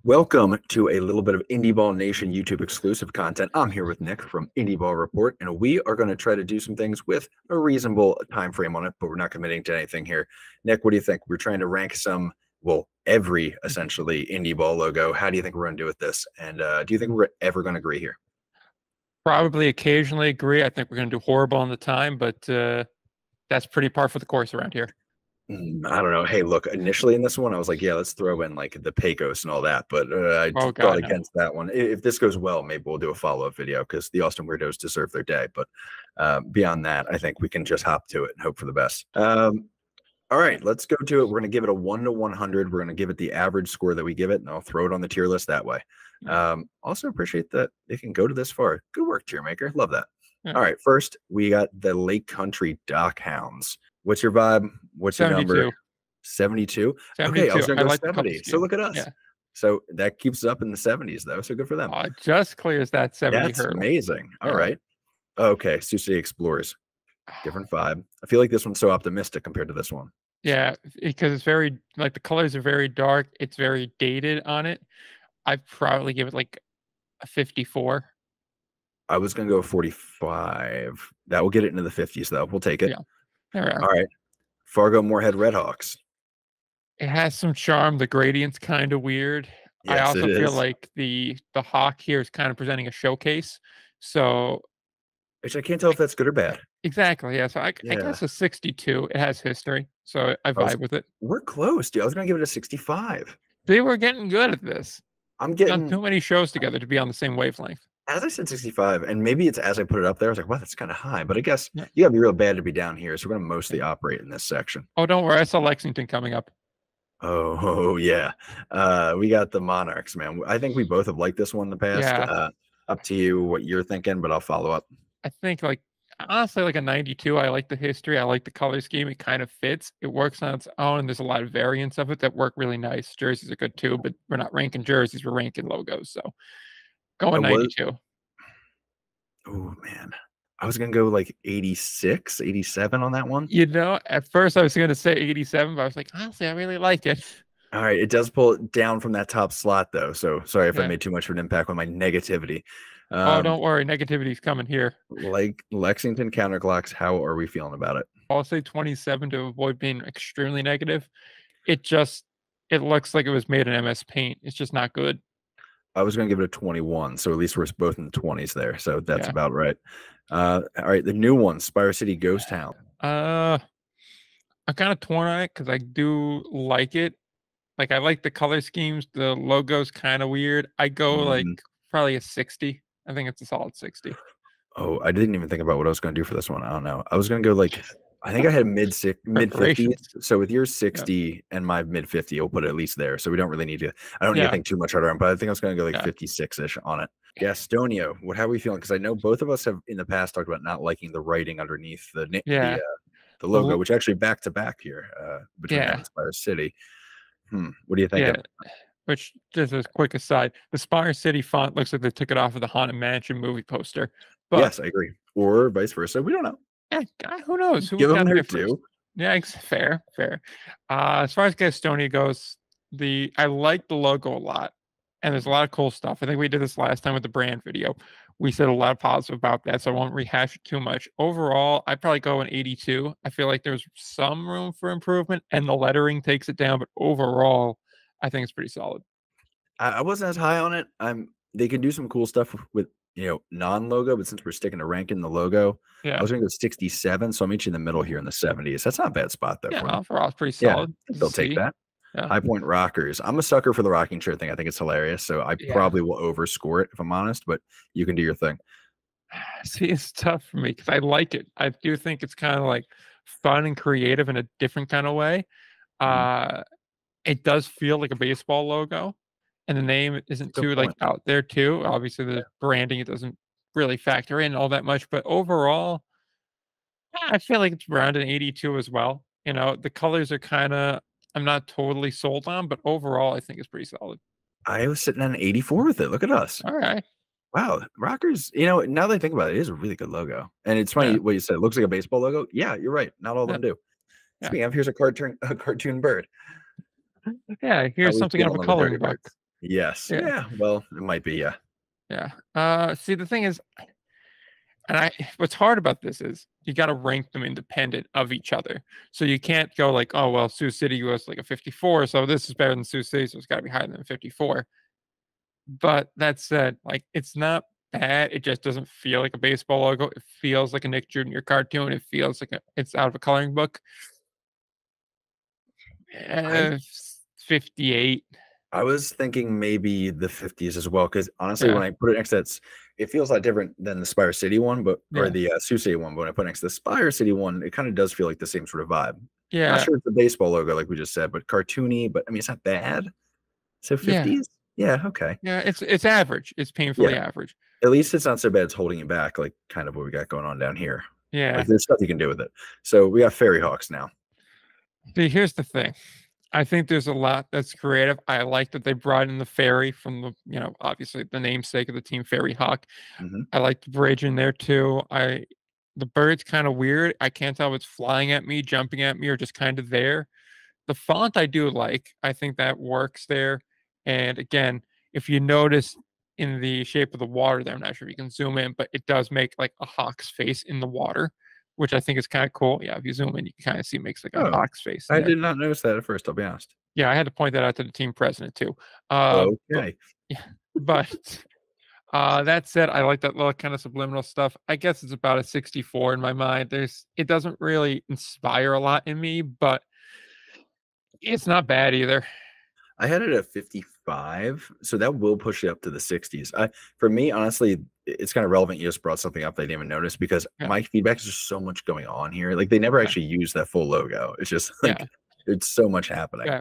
Welcome to a little bit of Indie Ball Nation YouTube exclusive content. I'm here with Nick from Indie Ball Report, and we are going to try to do some things with a reasonable time frame on it, but we're not committing to anything here. Nick, what do you think? We're trying to rank every essentially Indie Ball logo. How do you think we're going to do with this? And do you think we're ever going to agree here? Probably occasionally agree. I think we're going to do horrible on the time, but that's pretty par for the course around here. I don't know. Hey, look, initially in this one, I was like, yeah, let's throw in like the Pecos and all that. But I thought against that one. If this goes well, maybe we'll do a follow-up video because the Austin Weirdos deserve their day. But beyond that, I think we can just hop to it and hope for the best. All right, let's go to it. We're going to give it a 1 to 100. We're going to give it the average score that we give it, and I'll throw it on the tier list that way. Also appreciate that they can go to this far. Good work, tier maker. Love that. Yeah. All right, first, we got the Lake Country Dock Hounds. What's your vibe? What's 72. Your number? 72? 72. Okay, I was going to go like 70. So look at us. Yeah. So that keeps us up in the 70s, though. So good for them. Just clears that 70 That's hurdle. Amazing. All right. Okay, Sioux City Explorers. Different vibe. I feel like this one's so optimistic compared to this one. Yeah, because it's very, like, the colors are very dark. It's very dated on it. I'd probably give it like a 54. I was going to go 45. That will get it into the 50s, though. We'll take it. Yeah. There we are. All right. Fargo Moorhead Redhawks. It has some charm. The gradient's kind of weird. Yes, I also feel like the hawk here is kind of presenting a showcase. So, which I can't tell if that's good or bad. Exactly. Yeah. So I guess a 62. It has history. So I vibe with it. We're close, dude. I was going to give it a 65. They were getting good at this. I'm getting too many shows together to be on the same wavelength. As I said, 65, and maybe it's as I put it up there, I was like, wow, that's kind of high. But I guess you got to be real bad to be down here. So we're going to mostly operate in this section. Oh, don't worry. I saw Lexington coming up. Oh yeah. We got the Monarchs, man. I think we both have liked this one in the past. Yeah. Up to you what you're thinking, but I'll follow up. I think, like, honestly, like a 92. I like the history. I like the color scheme. It kind of fits. It works on its own. And there's a lot of variants of it that work really nice. Jerseys are good too, but we're not ranking jerseys. We're ranking logos. So going 92. Oh, man. I was going to go like 86, 87 on that one. You know, at first I was going to say 87, but I was like, honestly, I really like it. All right. It does pull it down from that top slot, though. So sorry if I made too much of an impact with my negativity. Oh, don't worry. Negativity's coming here. Like Lexington Counterclocks, how are we feeling about it? I'll say 27 to avoid being extremely negative. It looks like it was made in MS Paint. It's just not good. I was going to give it a 21, so at least we're both in the 20s there. So that's about right. All right, the new one, Spire City Ghost Town. I'm kind of torn on it because I do like it. Like, I like the color schemes. The logo's kind of weird. I go like probably a 60. I think it's a solid 60. Oh, I didn't even think about what I was going to do for this one. I don't know. I was going to go like, I think I had mid 50s. So with your 60 and my mid 50, we'll put it at least there. So we don't really need to. I don't need to think too much harder on, but I think I was going to go like 56-ish on it. Gastonia, how are we feeling? Because I know both of us have in the past talked about not liking the writing underneath the logo, which actually back to back here between Spire City. What do you think? Which, just a quick aside, the Spire City font looks like they took it off of the Haunted Mansion movie poster. But, yes, I agree. Or vice versa. We don't know. Yeah, who knows? Give them their due. Yeah, fair. As far as Gastonia goes, I like the logo a lot, and there's a lot of cool stuff. I think we did this last time with the brand video. We said a lot of positive about that, so I won't rehash it too much. Overall, I'd probably go an 82. I feel like there's some room for improvement, and the lettering takes it down, but overall, I think it's pretty solid. I wasn't as high on it. They can do some cool stuff with non-logo, but since we're sticking to ranking the logo, I was going to go 67. So I'll meet you in the middle here in the 70s. That's not a bad spot though. Yeah, overall, it's pretty solid. They'll take that. Yeah. High Point Rockers. I'm a sucker for the rocking chair thing. I think it's hilarious. So I probably will overscore it if I'm honest, but you can do your thing. See, it's tough for me because I like it. I do think it's kind of like fun and creative in a different kind of way. It does feel like a baseball logo, and the name isn't too like out there too. Obviously, the branding, it doesn't really factor in all that much, but overall, I feel like it's around an 82 as well. The colors are kind of, I'm not totally sold on, but overall, I think it's pretty solid. I was sitting at an 84 with it. Look at us. All right. Wow, Rockers, now that I think about it, it is a really good logo. And it's funny what you said. It looks like a baseball logo. Yeah, you're right. Not all of them do. Speaking of, here's a cartoon bird. Yeah, here's something out of a coloring book. Yes. Yeah. Yeah. Well, it might be. Yeah. Yeah. See, the thing is, what's hard about this is you got to rank them independent of each other. So you can't go like, oh well, Sioux City was like a 54, so this is better than Sioux City, so it's got to be higher than 54. But that said, like it's not bad. It just doesn't feel like a baseball logo. It feels like a Nick Jr. cartoon. It feels like it's out of a coloring book. I 58. I was thinking maybe the 50s as well, because honestly, Yeah. when I put it next to that, it feels a lot different than the Spire City one, but or the Sioux City one. But when I put it next to the Spire City one, it kind of does feel like the same sort of vibe. Yeah. Not sure it's a baseball logo, like we just said, but cartoony. But I mean, it's not bad. So 50s, yeah, okay. Yeah, it's average. It's painfully average. At least it's not so bad. It's holding you back, like kind of what we got going on down here. Yeah, like there's stuff you can do with it. So we got Fairy Hawks now. See, here's the thing. I think there's a lot that's creative. I like that they brought in the fairy from the, obviously the namesake of the team, Fairy Hawk. I like the bridge in there too. The bird's kind of weird. I can't tell if it's flying at me, jumping at me, or just kind of there. The font I do like. I think that works there. And again, if you notice in the shape of the water there, I'm not sure if you can zoom in, but it does make like a hawk's face in the water, which I think is kind of cool. Yeah, if you zoom in, you can kind of see it makes like a hawk's face. I did not notice that at first, I'll be honest. Yeah, I had to point that out to the team president too. Okay. But that said, I like that little kind of subliminal stuff. I guess it's about a 64 in my mind. It doesn't really inspire a lot in me, but it's not bad either. I had it at 55, so that will push it up to the 60s. For me, honestly, it's kind of relevant. You just brought something up that I didn't even notice, because my feedback is just so much going on here. Like they never actually use that full logo. It's just like it's so much happening.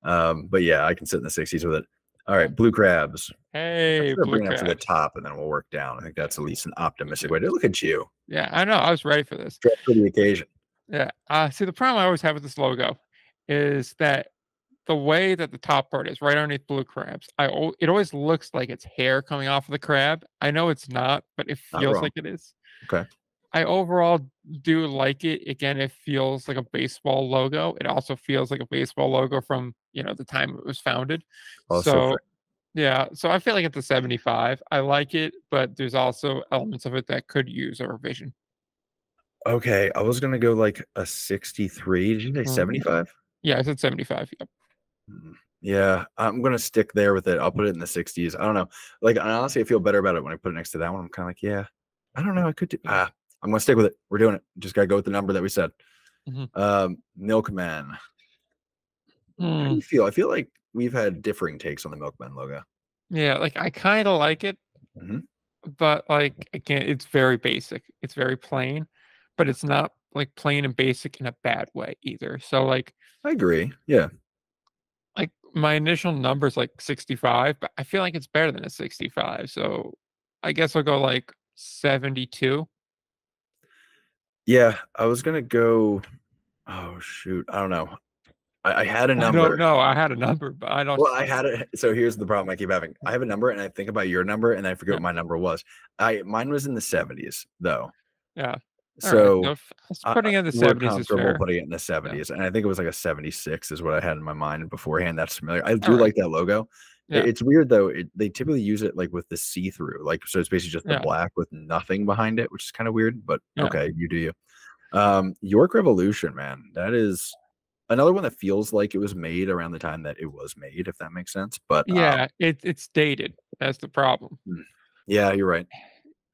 But yeah, I can sit in the 60s with it. All right, Blue Crabs. Hey, bring it up to the top, and then we'll work down. I think that's at least an optimistic way to look at you. Yeah, I know. I was ready for this. Dressed for the occasion. Yeah. See, the problem I always have with this logo is that the way that the top part is right underneath Blue Crabs, it always looks like it's hair coming off of the crab. I know it's not, but it feels like it is. Okay. I overall do like it. Again, it feels like a baseball logo. It also feels like a baseball logo from, the time it was founded. So I feel like it's a 75. I like it, but there's also elements of it that could use a revision. Okay, I was gonna go like a 63. Did you say 75? Yeah, I said 75. Yep. Yeah, I'm gonna stick there with it. I'll put it in the 60s. I don't know. Like honestly, I feel better about it when I put it next to that one. I'm kind of like, yeah, I don't know. I could do. I'm gonna stick with it. We're doing it. Just gotta go with the number that we said. Milkman. How do you feel? I feel like we've had differing takes on the Milkman logo. Yeah, like I kind of like it, but like again, it's very basic. It's very plain, but it's not like plain and basic in a bad way either. So like, I agree. Yeah. Like my initial number is like 65, but I feel like it's better than a 65. So I guess I'll go like 72. Yeah, I was gonna go. Oh shoot, I don't know. I had a number. I don't know. I had a number, but I don't. Well, I had it. So here's the problem I keep having. I have a number, and I think about your number, and I forget what my number was. Mine was in the 70s, though. Yeah. So right. Putting in the 70s is fair. Putting it in the 70s, and I think it was like a 76 is what I had in my mind beforehand. That's familiar. I do like that logo. Yeah. It's weird though. They typically use it like with the see-through, like so it's basically just the black with nothing behind it, which is kind of weird. But okay, you do you. York Revolution, man, that is another one that feels like it was made around the time that it was made, if that makes sense. But yeah, it's dated. That's the problem. Yeah, you're right.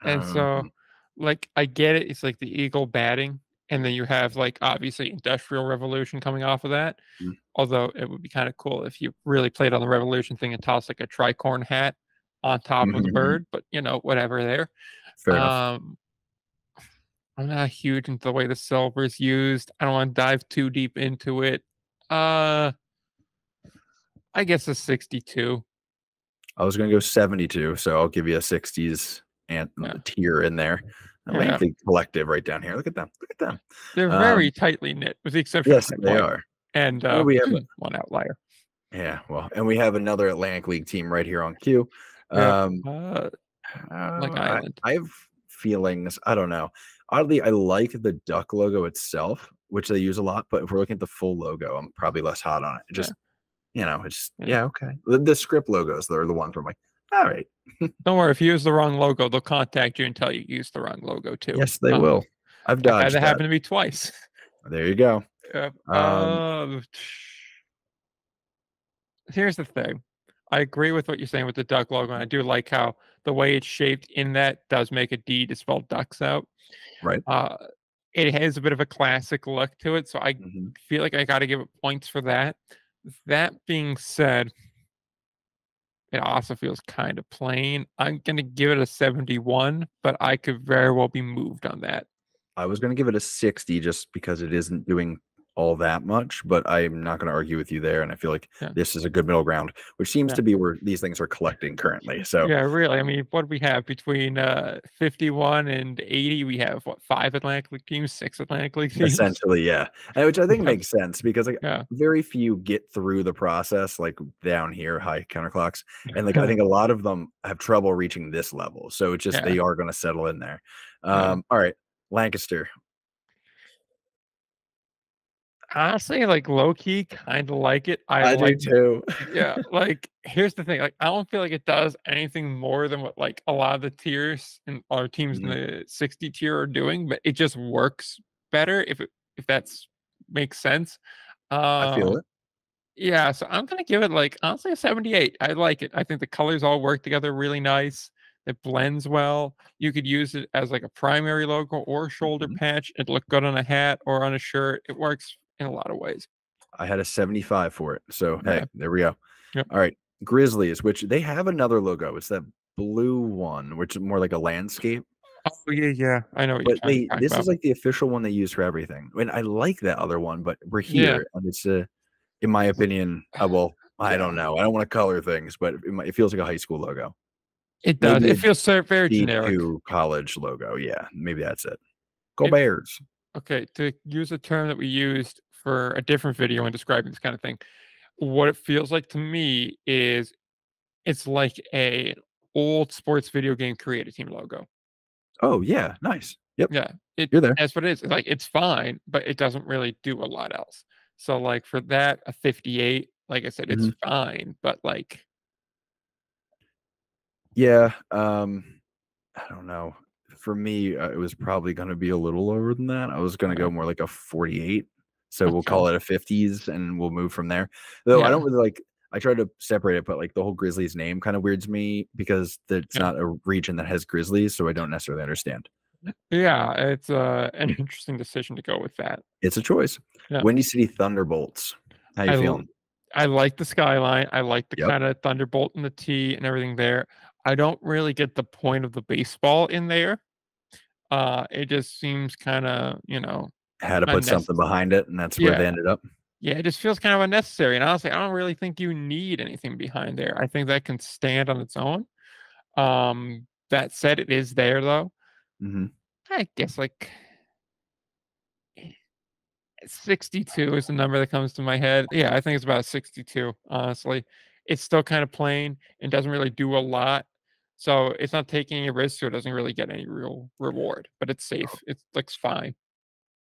And so, like, I get it. It's like the eagle batting, and then you have like obviously Industrial Revolution coming off of that. Although it would be kind of cool if you really played on the Revolution thing and tossed like a tricorn hat on top of the bird. But whatever there. Fair enough. I'm not huge into the way the silver is used. I don't want to dive too deep into it. I guess a 62. I was going to go 72, so I'll give you a 60s and tier in there. Atlantic Collective right down here. Look at them. Look at them. They're very tightly knit, with the exception of they are. And we have one outlier. Yeah, well, and we have another Atlantic League team right here on Q. Like Island. I have feelings. I don't know. Oddly, I like the duck logo itself, which they use a lot. But if we're looking at the full logo, I'm probably less hot on it. it's yeah, okay. The script logos, they're the ones where I'm like, all right. Don't worry, if you use the wrong logo, they'll contact you and tell you use the wrong logo too. Yes, they will. I've I've had dodged that that. happen to me twice. There you go. Here's the thing. I agree with what you're saying with the duck logo, and I do like how the way it's shaped in that does make a D to spell ducks out. Right. It has a bit of a classic look to it, so I feel like I got to give it points for that. That being said, it also feels kind of plain. I'm going to give it a 71, but I could very well be moved on that. I was going to give it a 60 just because it isn't doing all that much, but I'm not going to argue with you there. And I feel like this is a good middle ground, which seems to be where these things are collecting currently. So yeah, really. I mean, what do we have between 51 and 80? We have what, 5 Atlantic League teams, 6 Atlantic League teams? Essentially, yeah. Which I think makes sense because like very few get through the process like down here, high counterclocks. And like I think a lot of them have trouble reaching this level. So it's just they are going to settle in there. All right. Lancaster. Honestly, like low key, kind of like it. I like do too. Yeah, like here's the thing. Like I don't feel like it does anything more than what like a lot of the tiers and our teams in the 60 tier are doing, but it just works better if that's makes sense. I feel it. Yeah, so I'm gonna give it like honestly a 78. I like it. I think the colors all work together really nice. It blends well. You could use it as like a primary logo or a shoulder patch. It looked good on a hat or on a shirt. It works in a lot of ways. I had a 75 for it. So, hey, there we go. Yep. All right. Grizzlies, which they have another logo. It's that blue one, which is more like a landscape. Oh, yeah. I know what you're talking about. This is like the official one they use for everything. I mean, I like that other one, but we're here. And it's, in my opinion, well, I don't know. I don't want to color things, but it feels like a high school logo. It does. Maybe it feels very generic. College logo. Yeah, maybe that's it. Go Bears. Okay, to use a term that we used for a different video when describing this kind of thing, what it feels like to me is it's like a old sports video game creative team logo. Oh yeah, nice. Yep. Yeah, you're there. That's what it is. Like it's fine, but it doesn't really do a lot else. So like for that, a 58. Like I said, it's fine, but like. Yeah, I don't know. For me, it was probably going to be a little lower than that. I was going to go more like a 48. So we'll call it a 50s and we'll move from there. Though I don't really like, I try to separate it, but like the whole Grizzlies name kind of weirds me because it's not a region that has Grizzlies. So I don't necessarily understand. Yeah, it's an interesting decision to go with that. It's a choice. Windy City Thunderbolts. How you feeling? I like the skyline. I like the kind of thunderbolt and the T and everything there. I don't really get the point of the baseball in there. It just seems kind of, had to put something behind it, and that's where they ended up. Yeah, it just feels kind of unnecessary. And honestly, I don't really think you need anything behind there. I think that can stand on its own. That said, it is there though. I guess like 62 is the number that comes to my head. Yeah, I think it's about 62, honestly. It's still kind of plain and doesn't really do a lot. So it's not taking any risk, so it doesn't really get any real reward, but it's safe. It looks fine.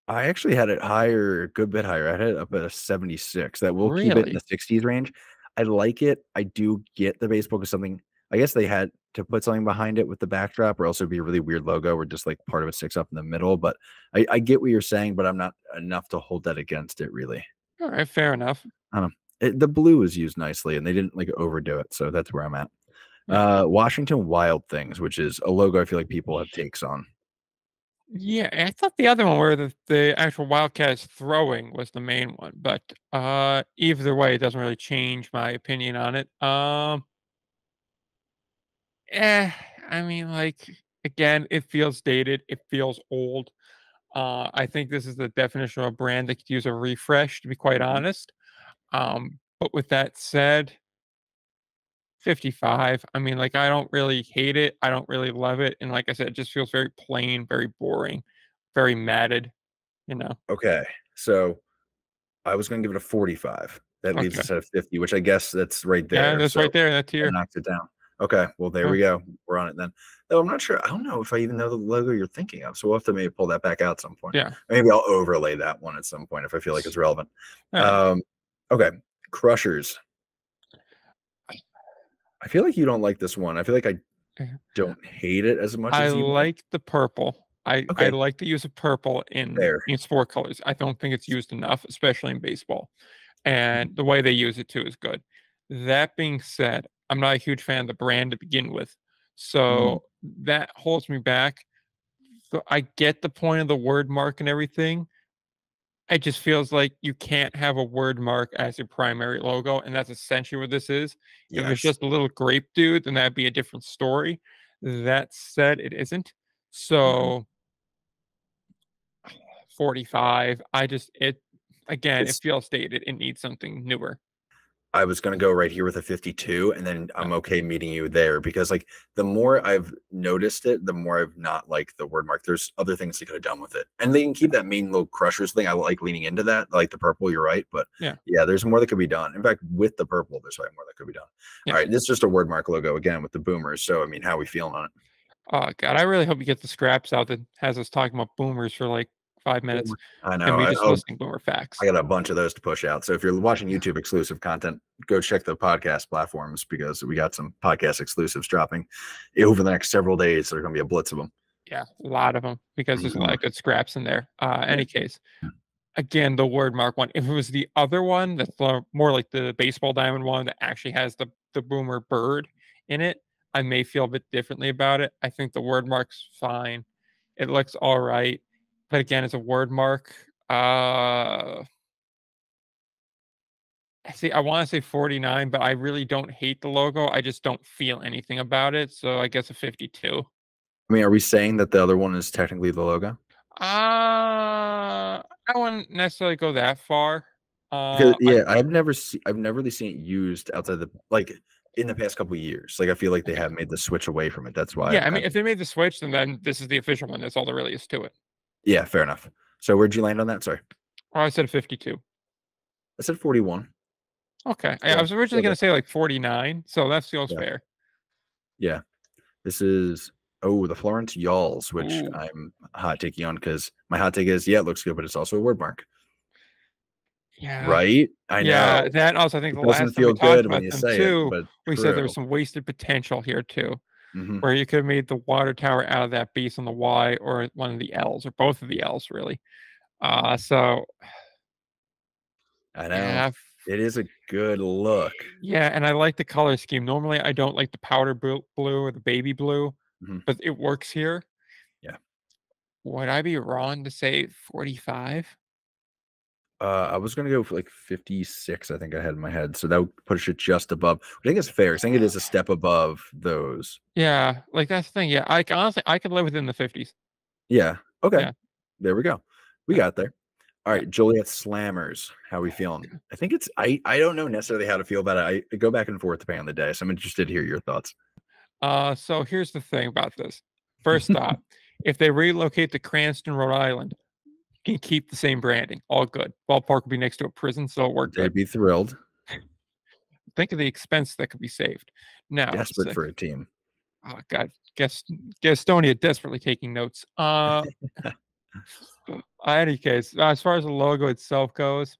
I actually had it higher, a good bit higher. I had it up at a 76. That will keep it in the 60s range. I like it. I do get the baseball because something, I guess they had to put something behind it with the backdrop or else it'd be a really weird logo where just like part of it sticks up in the middle. But I get what you're saying, but I'm not enough to hold that against it really. All right, fair enough. I don't know. The blue is used nicely and they didn't like overdo it. So that's where I'm at. Washington Wild Things, which is a logo I feel like people have takes on. Yeah, I thought the other one where the actual Wildcat is throwing was the main one, but either way, it doesn't really change my opinion on it. I mean, like again, it feels dated, it feels old. I think this is the definition of a brand that could use a refresh, to be quite honest. But with that said, 55. I mean, like, I don't really hate it. I don't really love it. And like I said, it just feels very plain, very boring, very matted, Okay. So I was going to give it a 45. That leaves us at a 50, which I guess that's right there. Yeah, that's right there. That tier. Knocks it down. Okay. Well, there we go. We're on it then. Though I'm not sure. I don't know if I even know the logo you're thinking of. So we'll have to maybe pull that back out at some point. Yeah. Maybe I'll overlay that one at some point if I feel like it's relevant. Okay. Crushers. I feel like you don't like this one. I feel like I don't hate it as much I as you might. like the purple. I Okay, like the use of purple in fair. sport colors. I don't think it's used enough, especially in baseball. Mhm, And the way they use it too is good. That being said, I'm not a huge fan of the brand to begin with. mhm. So that holds me back. So I get the point of the word mark and everything. It just feels like you can't have a word mark as your primary logo, and that's essentially what this is. If it's Yes. just a little grape dude, then that'd be a different story. That said, it isn't. Mhm. So 45. It again, it It's feels dated. It needs something newer. I was gonna go right here with a 52, and then Yeah. I'm okay meeting you there because like the more I've noticed it, the more I've not liked the word mark. There's other things they could have done with it. And they can keep that main little crushers thing. I like leaning into that, like the purple, you're right. But Yeah. yeah, there's more that could be done. In fact, with the purple, there's probably more that could be done. All Yeah. right, this is just a word mark logo again with the boomers. So I mean, how are we feeling on it? Oh god, I really hope you get the scraps out that has us talking about boomers for like 5 minutes Boomer. I and know. me just listing boomer I facts. got a bunch of those to push out. So if you're watching YouTube exclusive content, go check the podcast platforms because we got some podcast exclusives dropping over the next several days. There's going to be a blitz of them. Yeah, a lot of them because there's a lot Mhm. of good scraps in there. Yeah. Any case, again, the word mark one. If it was the other one, that's more like the baseball diamond one that actually has the boomer bird in it, I may feel a bit differently about it. I think the word mark's fine. It looks all right, but again, it's a word mark. See, I want to say 49, but I really don't hate the logo. I just don't feel anything about it. So I guess a 52. I mean, are we saying that the other one is technically the logo? I wouldn't necessarily go that far. Because I yeah, I've never really seen it used outside the like in the past couple of years. Like I feel like they okay. have made the switch away from it. That's why Yeah, I'm I mean, kind if of they made the switch, then this is the official one. That's all there really is to it. yeah, fair enough. So where'd you land on that? Sorry, Oh, I said 52. I said 41. Okay. I Still, was originally still going there. to say like 49, so that feels Yeah, fair. yeah. This is the Florence Yalls, which Ooh. I'm hot taking on because my hot take is yeah, it looks good, but it's also a word mark. Yeah. Right? I Yeah. know. That also, I think It the doesn't last time we feel talked good when about you them say it, too, but it's we said there was true. some wasted potential here too, Mhm. where you could have made the water tower out of that base on the Y or one of the L's or both of the L's, really. So I know. yeah, It is a good look. yeah, and I like the color scheme. Normally, I don't like the powder blue or the baby blue, Mhm. but it works here. Yeah. Would I be wrong to say 45? I was gonna go for like 56, I think I had in my head. So that would push it just above. I think it's fair. I think it is a step above those. Yeah, like that's the thing. Yeah, honestly I could live within the 50s. Yeah. Okay. Yeah, There we go. We yeah, got there. All yeah. right, Joliet Slammers. How we feeling? I think it's I don't know necessarily how to feel about it. I go back and forth depending on the day. So I'm interested to hear your thoughts. So here's the thing about this. First off, if they relocate to Cranston, Rhode Island, you can keep the same branding. All good. Ballpark will be next to a prison, so it'll work They'd good. be thrilled. Think of the expense that could be saved. Now, Desperate for a team. oh God, Gastonia desperately taking notes. Any case, as far as the logo itself goes,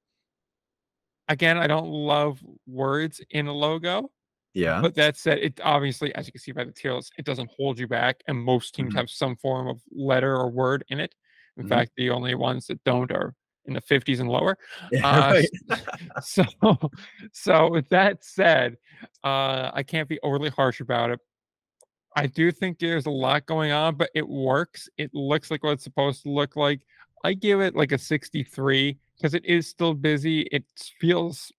again, I don't love words in a logo, Yeah. but that said, it obviously, as you can see by the tier list, it doesn't hold you back, and most teams Mhm. have some form of letter or word in it. In Mhm. fact, the only ones that don't are in the 50s and lower. Yeah, Uh, right. so, so with that said, I can't be overly harsh about it. I do think there's a lot going on, but it works. It looks like what it's supposed to look like. I give it like a 63 because it is still busy. It feels,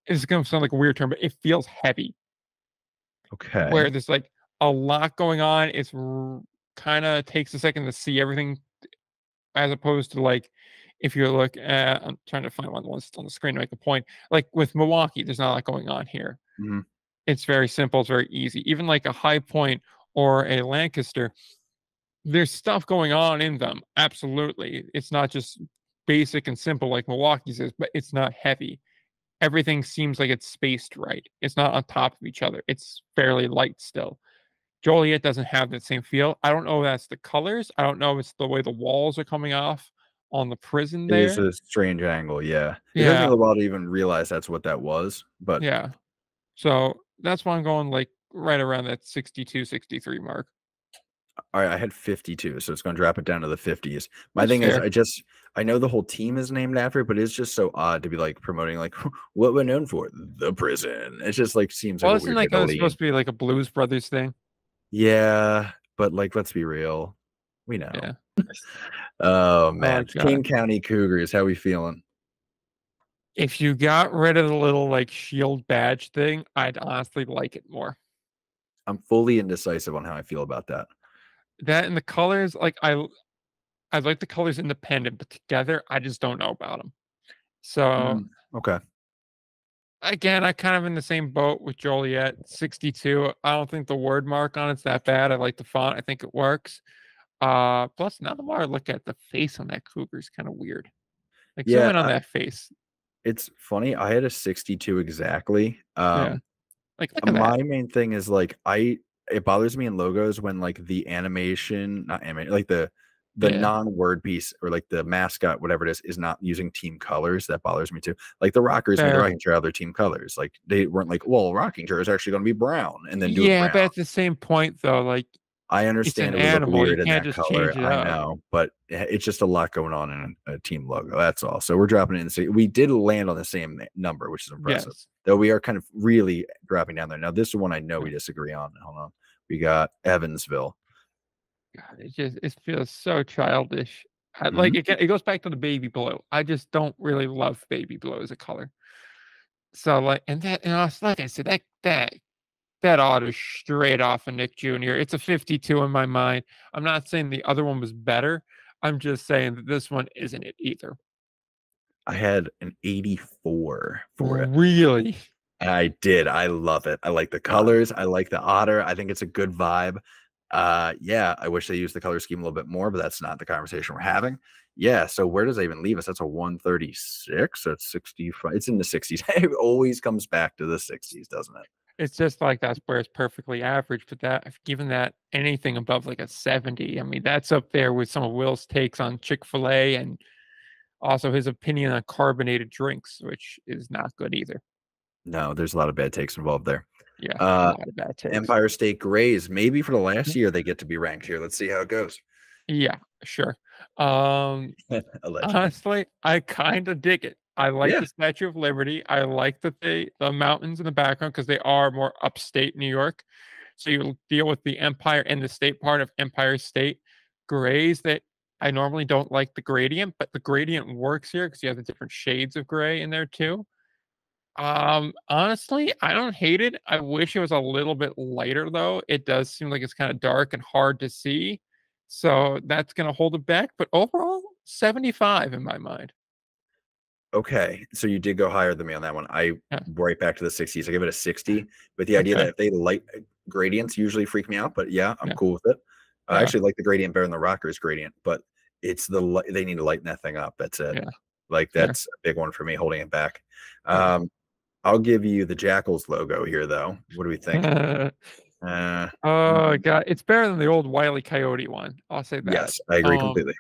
it's going to sound like a weird term, but it feels heavy Okay. where there's like a lot going on. It's kind of takes a second to see everything as opposed to like if you look at, I'm trying to find one that's on the screen to make a point. Like with Milwaukee, there's not a lot going on here. Mhm. It's very simple. It's very easy. Even like a High Point or a Lancaster, there's stuff going on in them. Absolutely. It's not just basic and simple like Milwaukee's is, but it's not heavy. Everything seems like it's spaced right. It's not on top of each other. It's fairly light still. Joliet doesn't have that same feel. I don't know if that's the colors. I don't know if it's the way the walls are coming off on the prison It is there. a strange angle, yeah. It took me a Yeah. little while to even realize that's what that was, but Yeah. So that's why I'm going like right around that 62, 63 mark. All right, I had 52, so it's going to drop it down to the 50s. My That's thing is, fair. I know the whole team is named after it, but it's just so odd to be like promoting like what we're known for, the prison. It just like seems like Well, a isn't weird way like to supposed lean. to be like a Blues Brothers thing? Yeah, but like, let's be real, we know. Yeah. Oh Oh man, god. King County Cougars, how we feeling? If you got rid of the little like shield badge thing, I'd honestly like it more. I'm fully indecisive on how I feel about that. That and the colors, like I like the colors independent, but together I just don't know about them. So Okay. again, I kind of in the same boat with Joliet 62. I don't think the word mark on it's that bad. I like the font. I think it works. Plus now the more I look at the face on that cougar is kind of weird. Like zoom Yeah, in on that face. it's funny. I had a 62 exactly. Yeah. Like look at My that. main thing is like it bothers me in logos when like the animation, not animation, like the Yeah. non-word piece or like the mascot, whatever it is not using team colors. That bothers me too. Like the Rockers made the Fair. rocking chair other team colors. Like they weren't like, well, rocking chair is actually going to be brown and then do it Yeah, brown. but at the same point though, like I it's an understand it would look animal. You weird in can't that just color. change it I up. know, but it's just a lot going on in a team logo. That's all. So we're dropping it in the we did land on the same number, which is impressive. Yes. Though we are kind of really dropping down there. Now, this is one I know we disagree on. Hold on. We got Evansville. God, it feels so childish. Like Mhm. it goes back to the baby blue. I just don't really love baby blue as a color. So like, and that, like I said, that auto straight off of Nick Jr. It's a 52 in my mind. I'm not saying the other one was better. I'm just saying that this one isn't it either. I had an 84 for it. Really? I did. I love it. I like the God. colors. I like the otter. I think it's a good vibe. Yeah, I wish they used the color scheme a little bit more, but that's not the conversation we're having. Yeah, so where does that even leave us? That's a 136. So it's 65. It's in the 60s. It always comes back to the 60s, doesn't it? It's just like that's where it's perfectly average, but that given that anything above like a 70, I mean, that's up there with some of Will's takes on Chick-fil-A and also his opinion on carbonated drinks, which is not good either. No, there's a lot of bad takes involved there. Yeah, a lot of bad takes. Empire State Grays. Maybe for the last year they get to be ranked here. Let's see how it goes. Yeah, sure. Allegedly. Honestly, I kind of dig it. I like Yeah. the Statue of Liberty. I like that the mountains in the background because they are more upstate New York. So you deal with the Empire and the state part of Empire State. Grays that I normally don't like the gradient, but the gradient works here because you have the different shades of gray in there too. Honestly, I don't hate it. I wish it was a little bit lighter though. It does seem like it's kind of dark and hard to see. So that's gonna hold it back. But overall, 75 in my mind. Okay, so you did go higher than me on that one. I Yeah. right back to the 60s. I give it a 60, but the idea Okay. that if they light gradients usually freak me out, but yeah, I'm Yeah. cool with it. I Yeah. actually like the gradient better than the Rockers gradient, but it's they need to lighten that thing up. That's it. Yeah. Like Fair. that's a big one for me holding it back. Fair. I'll give you the Jackals logo here though. What do we think? Oh god, it's better than the old Wile E. Coyote one. I'll say that. Yes, I agree completely.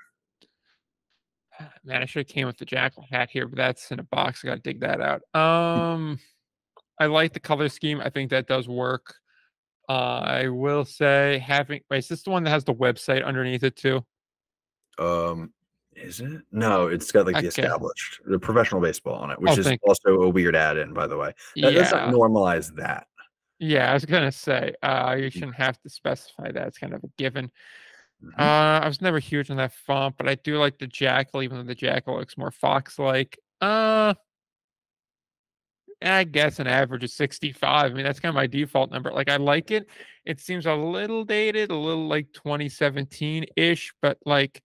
Man, I should have came with the jackal hat here, but that's in a box. I gotta dig that out. I like the color scheme. I think that does work. I will say having wait, is this the one that has the website underneath it too? Is it? No, it's got like Okay. the professional baseball on it, Oh, which is also a weird add-in, by the way. Let's not yeah. normalize that. Yeah, I was gonna say, you shouldn't have to specify that. It's kind of a given. Mhm. I was never huge on that font, but I do like the jackal, even though the jackal looks more fox-like. I guess an average of 65. I mean, that's kind of my default number. Like, I like it. It seems a little dated, a little like 2017-ish, but like,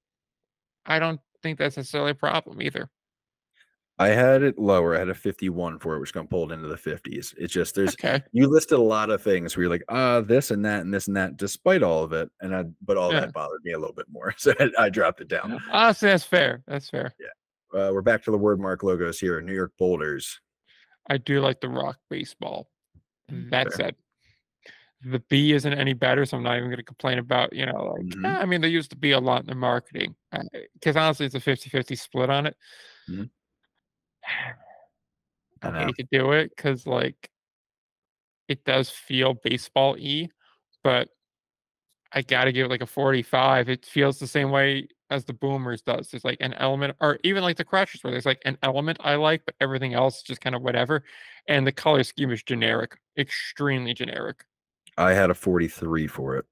I don't think that's necessarily a problem either. I had it lower. I had a 51 for it, which got pulled into the 50s. It's just Okay. you listed a lot of things where you're like, this and that and this and that, despite all of it. But all Yeah. that bothered me a little bit more. So I dropped it down. Honestly, that's fair. That's fair. Yeah. We're back to the word mark logos here. New York Boulders. I do like the rock baseball. That Fair. said, the B isn't any better, so I'm not even going to complain about, like, Mhm. I mean, there used to be a lot in the marketing because honestly, it's a 50-50 split on it. Mhm. I I know. hate to do it because, like, it does feel baseball-y, but I gotta give it like a 45. It feels the same way as the Boomers does. There's like an element, or even like the Crushers, where there's like an element I like, but everything else is just kind of whatever. And the color scheme is generic, extremely generic. I had a 43 for it.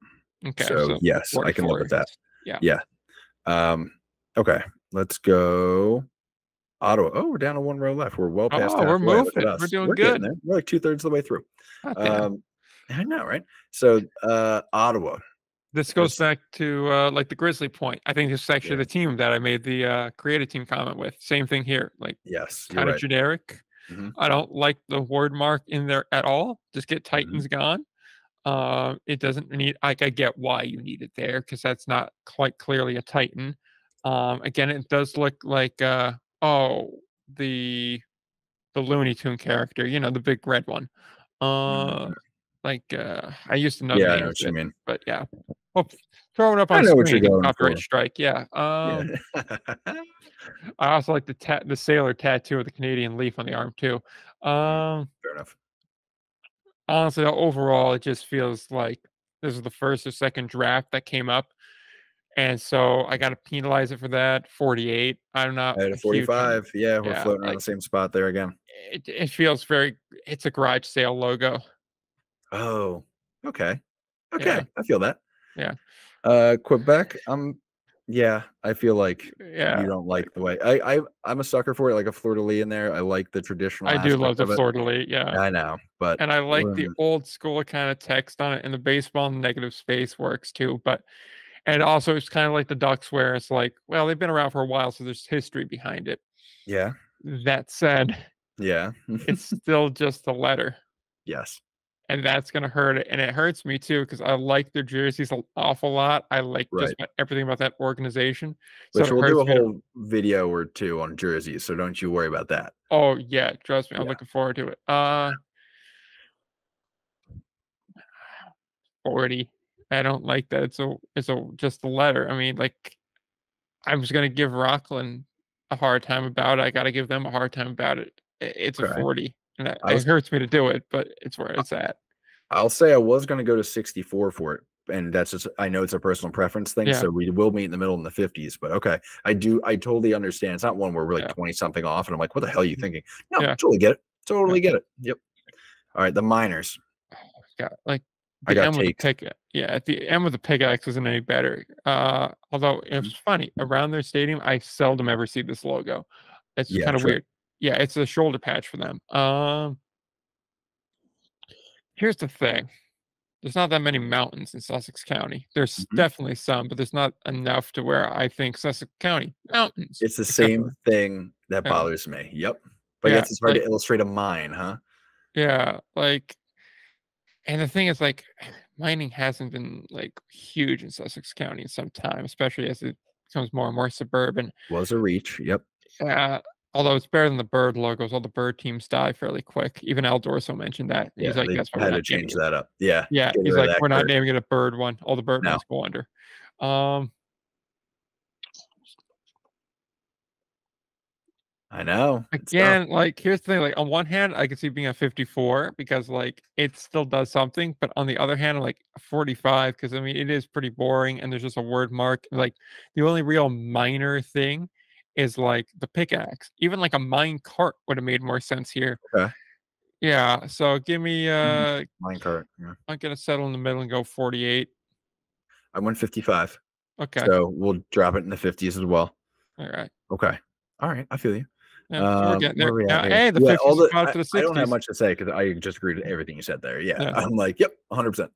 Okay, So so yes, I can live 44. with that. Yeah. Yeah. Okay. Let's go. Ottawa. Oh, we're down to one row left. We're well past Oh, we're halfway. Look at moving. We're us. doing We're getting good. there. We're like 2/3 of the way through. Not bad. I know, right? So Ottawa. This goes back to like the Grizzly point. I think this is actually Yeah. the team that I made the creative team comment with. Same thing here. Like, Yes, you're kind of right. generic. Mhm. I don't like the word mark in there at all. Just get Mm-hmm. Titans gone. It doesn't need, like, I get why you need it there because that's not quite clearly a Titan. Again, it does look like oh, the Looney Tune character, you know, the big red one. Mhm. Like I used to know the Yeah, I know names what of you it, mean. but yeah. Oh, throw it up I on know what screen you're and get going copyright for. strike. Yeah. Yeah. I also like the sailor tattoo of the Canadian leaf on the arm too. Fair enough. Honestly, overall, it just feels like this is the first or second draft that came up, and so I got to penalize it for that. 48. I'm not I had a a huge fan. 45. Yeah, we're Yeah, floating around the like same spot there again. it feels very. It's a garage sale logo. Oh, okay. Yeah, Okay. I feel that. yeah, Quebec, yeah, I feel like you yeah. don't Like like the way I'm a sucker for it, like a fleur de lis in there. I like the traditional I do love aspect the of it. fleur de lis. Yeah, I know, but and I like the old school kind of text on it, and the baseball and negative space works too. But and also it's kind of like the Ducks, where it's like, well, they've been around for a while, so there's history behind it. yeah, That said, yeah, it's still just a letter. yes, And that's gonna hurt it, and it hurts me too because I like their jerseys an awful lot. I like just right. about everything about that organization, so Which it we'll do hurts a me to. whole video or two on jerseys, so don't you worry about that. Oh, yeah, trust me, I'm Yeah, looking forward to it. 40. I don't like that it's a just a letter. I mean, like, I was gonna give Rockland a hard time about it, I gotta give them a hard time about it. It's a okay. 40, and I it was hurts me to do it, but it's where it's at. I'll say I was gonna go to 64 for it, and that's just I know it's a personal preference thing, Yeah, so we will meet in the middle in the 50s, but okay. I totally understand. It's not one where we're like yeah, 20 something off, and I'm like, what the hell are you thinking? No, yeah, totally get it. yeah. Totally get it. Yep. All right, the minors. Yeah, like, I the got M with the takes. pick yeah, at the M with the pickaxe isn't any better. Although Mhm. it's funny, around their stadium, I seldom ever see this logo. It's Yeah, kinda true. weird. Yeah, it's a shoulder patch for them. Here's the thing, there's not that many mountains in Sussex County. There's Mhm. definitely some, but there's not enough to where I think Sussex County, mountains, It's the etc. same thing that Yeah, bothers me. Yep. But yeah, yes, it's hard like to illustrate a mine, huh? yeah, like and the thing is, like, mining hasn't been, like, huge in Sussex County in some time, especially as it becomes more and more suburban. Was a reach. Yep. Uh, Although it's better than the bird logos, all the bird teams die fairly quick. Even Al Dorso mentioned that, and Yeah, he's like, they "That's why we're had to not naming change it." that up. Yeah, Yeah, get he's rid of like, that "We're not curse. naming it a bird one. All the bird No, ones go under." Um, I know. It's tough. Again, like, here's the thing, like, on one hand, I could see being a 54 because, like, it still does something, but on the other hand, I'm like, 45 because, I mean, it is pretty boring and there's just a word mark. Like, the only real minor thing is, like, the pickaxe. Even, like, a mine cart would have made more sense here. Okay. Yeah, so give me, Minecart. Yeah. I'm gonna settle in the middle and go 48. I went 55. Okay, So we'll drop it in the 50s as well. alright. Okay. All right. I feel you. Yeah, so we're getting Where there. are we at Now, here? hey, the Yeah, all 50s is the about to the I don't have 60s. much to say because I just agreed with everything you said there. Yeah. Yeah. I'm like, yep, 100%.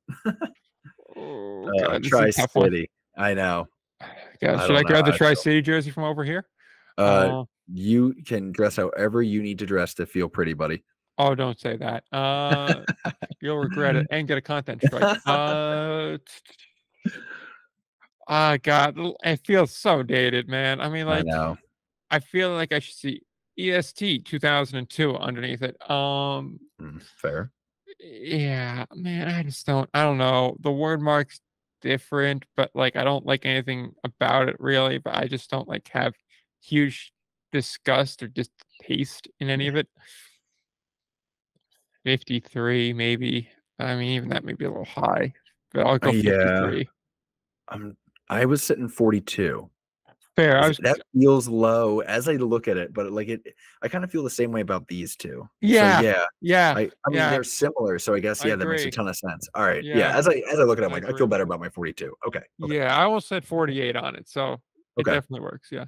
Oh god, this is a tough one. Tri-City. I know. Yeah, I should don't I know grab how the I feel. Tri-City jersey from over here? Uh, Uh you can dress however you need to dress to feel pretty, buddy. Oh, don't say that. You'll regret it and get a content strike. God, it feels so dated, man. I mean, I like, know. I feel like I should see EST 2002 underneath it. Fair. Yeah, man, I don't know. The word mark's different, but, like, I don't like anything about it really, but I just don't, like, have huge disgust or distaste in any Yeah. of it. 53, maybe. I mean, even that may be a little high, but I'll go Yeah, 53. I was sitting 42. Fair. That feels low as I look at it, but like I kind of feel the same way about these two. So Yeah. yeah, Yeah. I mean Yeah. they're similar, so I guess I yeah, that makes a agree. ton of sense. All right, yeah. Yeah. As I look at it, I'm I like I feel agree. better about my 42. Okay, okay, Yeah. I almost said 48 on it, so it okay. definitely works. Yeah.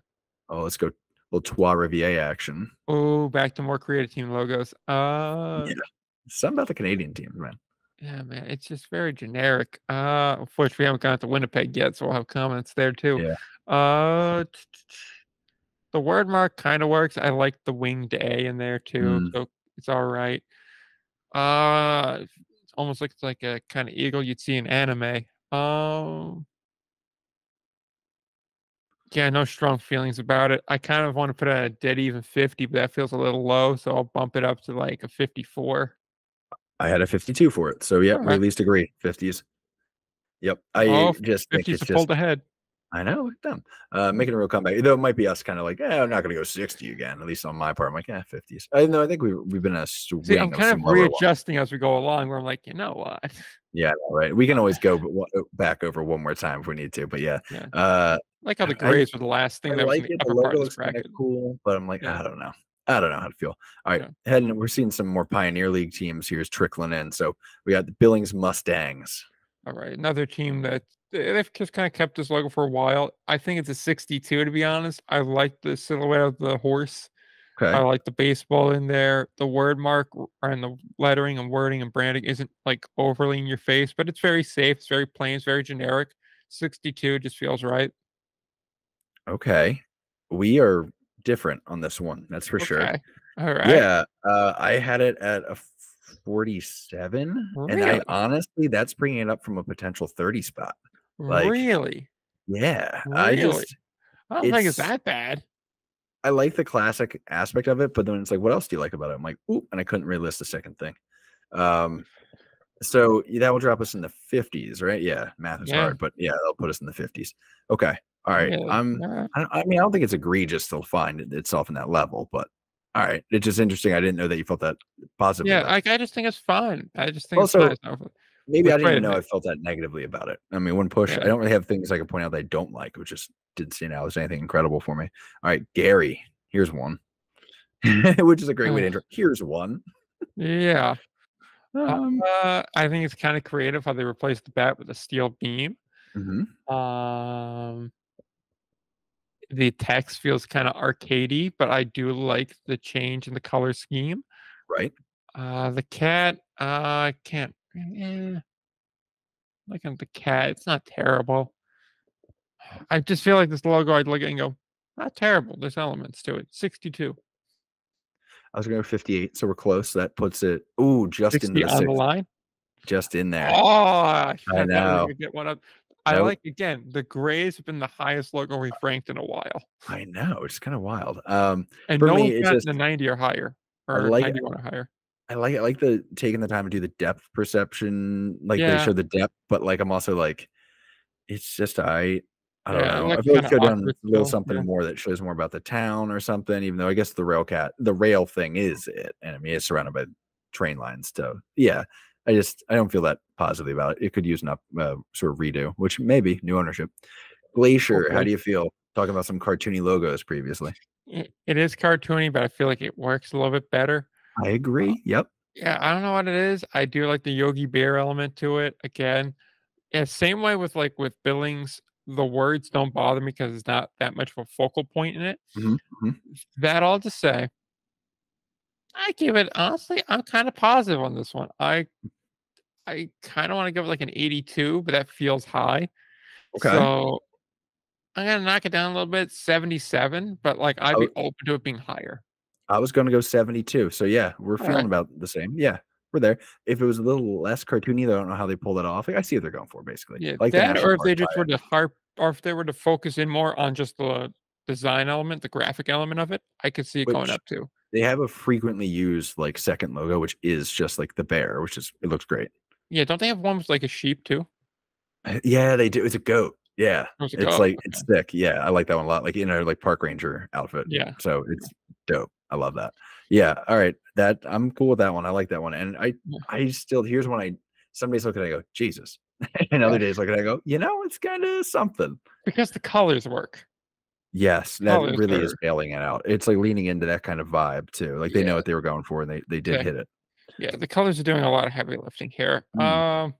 Oh, let's go. Little Trois Riviere action. Oh, back to more creative team logos. Yeah, something about the Canadian teams, man. Yeah, man, it's just very generic. Unfortunately, we haven't gone to Winnipeg yet, so we'll have comments there too. Yeah. Uh, the word mark kind of works. I like the winged A in there too, Mm, so it's all right. It almost looks like a kind of eagle you'd see in anime. Yeah, no strong feelings about it. I kind of want to put it at a dead even 50, but that feels a little low, so I'll bump it up to like a 54. I had a 52 for it, so yeah, All we right. at least agree 50s. Yep, I Oh, just think 50s it's have pulled just ahead. I know, look at them. Making a real comeback. Though it might be us kind of like, I'm not going to go 60 again. At least on my part, I'm like, 50s. I know. I think we've been a See, I'm swing of kind some of lower ones. readjusting as we go along where I'm like, you know what? Yeah, right. We can always go back over one more time if we need to. But yeah, Yeah. uh, Like how the I grays were the last I thing that was in like the it. The upper part logo of this looks kind of bracket. cool, but I'm like, Yeah. I don't know. I don't know how to feel. All right, Yeah. heading. We're seeing some more Pioneer League teams here's trickling in. So we got the Billings Mustangs. All right. Another team that they've just kind of kept this logo for a while. I think it's a 62, to be honest. I like the silhouette of the horse. I Okay. like the baseball in there. The word mark and the lettering and wording and branding isn't like overly in your face, but it's very safe. It's very plain. It's very generic. 62 just feels right. Okay. We are different on this one. That's for sure. Okay. All right. Yeah, I had it at a 47, and I Really? honestly that's bringing it up from a potential 30 spot. Like, Really? yeah, Really? I don't think it's it's that bad. I like the classic aspect of it, but then it's like, what else do you like about it? I'm like, ooh, and I couldn't really list the second thing. Um, so that will drop us in the 50s, right? Yeah, math is Yeah. hard, but yeah, that'll put us in the 50s. Okay, all right. Really? All right. I mean, I don't think it's egregious to find itself in that level, but all right, it's just interesting. I didn't know that you felt that positively Yeah, about it. I just think it's fun. I just think it's Also, nice. Now, maybe I let's didn't wait even a know I minute. felt that negatively about it. I mean, when push, I Yeah. don't really have things I can point out that I don't like, which just didn't stand out as anything incredible for me. All right, Gary, here's one, which is a great way to intro. Here's one. Yeah. Um, I think it's kind of creative how they replaced the bat with a steel beam. mhm, Um, the text feels kind of arcadey, but I do like the change in the color scheme. right. The cat, I can't. Looking at the cat, it's not terrible. I just feel like this logo, I'd look at it and go, not terrible. There's elements to it. 62. I was going to go 58, so we're close. That puts it, ooh, just into 60 the on the 60, line. just in there. Oh, I I thought we were know. gonna get one up. I Nope. like again, the grays have been the highest logo we've ranked in a while. I know. It's kind of wild. And For no me, one's it's gotten just the 90 or higher, I or like 91 or higher. I like the taking the time to do the depth perception. Like they Yeah, show the depth, but like I'm also like, it's just I don't yeah, I know. I like feel like kinda should have done awkward a little still, something yeah. more that shows more about the town or something, even though I guess the rail thing is it. And I mean it's surrounded by train lines. So yeah. I don't feel that positively about it. It could use an up sort of redo, which maybe new ownership. Glacier, how Hopefully. do you feel? Talking about some cartoony logos previously. It is cartoony, but I feel like it works a little bit better. I Uh, agree. Yep. yeah, I don't know what it is. I do like the Yogi Bear element to it. Again, yeah, same way with like with Billings, the words don't bother me because it's not that much of a focal point in it. Mhm, mhm. That all to say, I give it honestly, I'm kind of positive on this one. I kind of want to give it like an 82, but that feels high. Okay. So I'm gonna knock it down a little bit, 77, but like I'd be open to it being higher. I was gonna go 72. So yeah, we're All feeling right. about the same. Yeah, we're there. If it was a little less cartoony, I don't know how they pull that off. Like, I see what they're going for, basically. Yeah, I like the that national or if park they just were tie-in. to harp or if they were to focus in more on just the design element, the graphic element of it, I could see it going Which up too. they have a frequently used like second logo, which is just like the bear, which is it looks great. Yeah, don't they have one with like a sheep too? Yeah, they do. It's a goat. Yeah, I was like, it's oh, like it's thick. Yeah, I like that one a lot. Like in a like park ranger outfit. yeah. So it's dope. I love that. Yeah. All right. That I'm cool with that one. I like that one. And Yeah. I still here's one some days look at it and go, Jesus. And other days look at it and go, it's kind of something. Because the colors work. Yes, that really is bailing it out. It's like leaning into that kind of vibe too. Like they know what they were going for and they did hit it. Yeah, the colors are doing a lot of heavy lifting here. I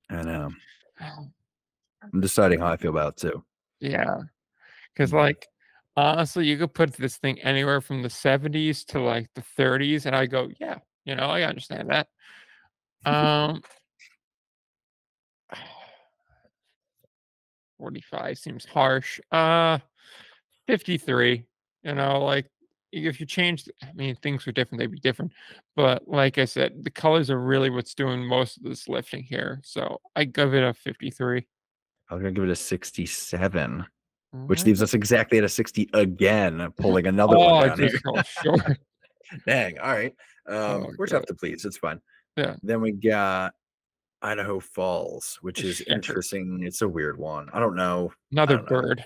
know. I'm deciding how I feel about it too. Yeah. Because like honestly, you could put this thing anywhere from the 70s to like the 30s, and I go, yeah, I understand that. 45 seems harsh. 53. Like if you change, I mean, things were different, they'd be different. But like I said, the colors are really what's doing most of this lifting here. So I give it a 53. I'm gonna give it a 67. Which leaves us exactly at a 60 again, pulling another one down here. Sure. Dang. All right. We're tough to please. It's fine. Yeah. Then we got Idaho Falls, which is interesting. It's a weird one. I don't know. Another bird.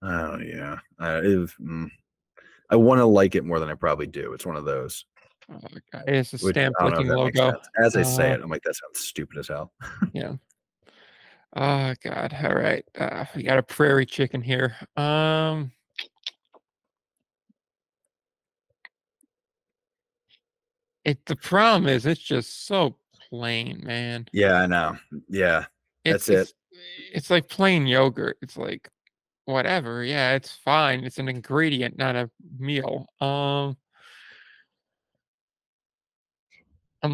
Oh, yeah. I want to like it more than I probably do. It's one of those. Oh, it's a stamp-looking logo. As I say it, I'm like, that sounds stupid as hell. Yeah. Oh God! All right, we got a prairie chicken here. The problem is it's just so plain, man. Yeah, I know. Yeah, that's it. It's like plain yogurt. It's like whatever. Yeah, it's fine. It's an ingredient, not a meal. I'm